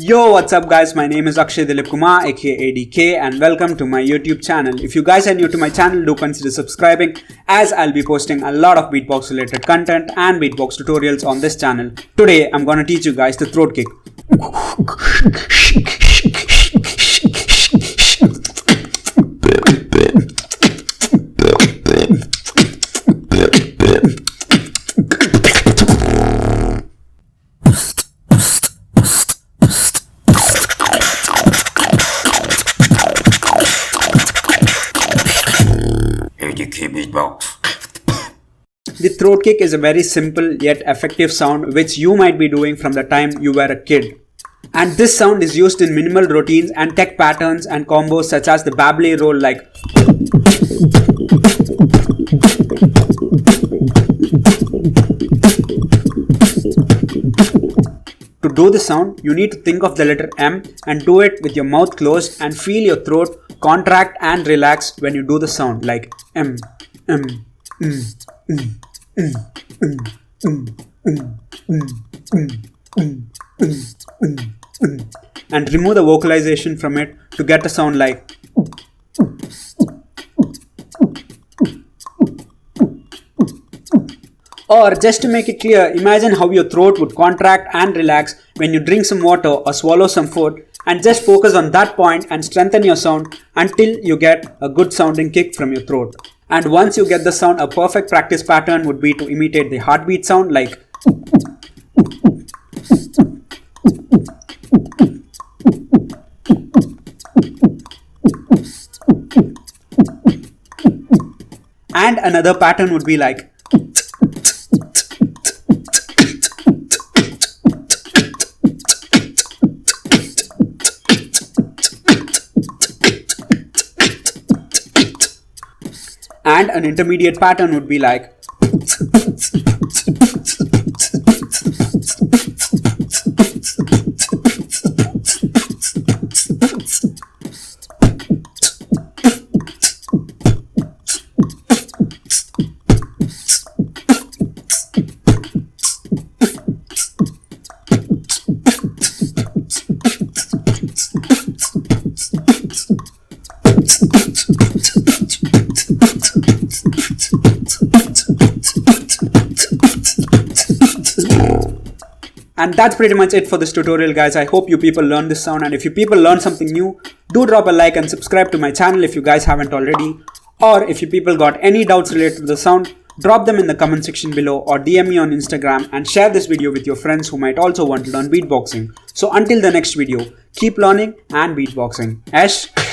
Yo, what's up guys, my name is Akshay Dilip Kumar aka ADK and welcome to my YouTube channel. If you guys are new to my channel, do consider subscribing as I'll be posting a lot of beatbox related content and beatbox tutorials on this channel. Today I'm gonna teach you guys the throat kick. Beatbox. The throat kick is a very simple yet effective sound which you might be doing from the time you were a kid. And this sound is used in minimal routines and tech patterns and combos such as the ballet roll like To do the sound, you need to think of the letter M and do it with your mouth closed and feel your throat contract and relax when you do the sound like M, M, and remove the vocalization from it to get a sound like Or just to make it clear, imagine how your throat would contract and relax when you drink some water or swallow some food, and just focus on that point and strengthen your sound until you get a good sounding kick from your throat. And once you get the sound, a perfect practice pattern would be to imitate the heartbeat sound like and another pattern would be like and an intermediate pattern would be like And that's pretty much it for this tutorial guys. I hope you people learned this sound, and if you people learned something new, do drop a like and subscribe to my channel if you guys haven't already. Or if you people got any doubts related to the sound, drop them in the comment section below or DM me on Instagram and share this video with your friends who might also want to learn beatboxing. So until the next video, keep learning and beatboxing. Ash.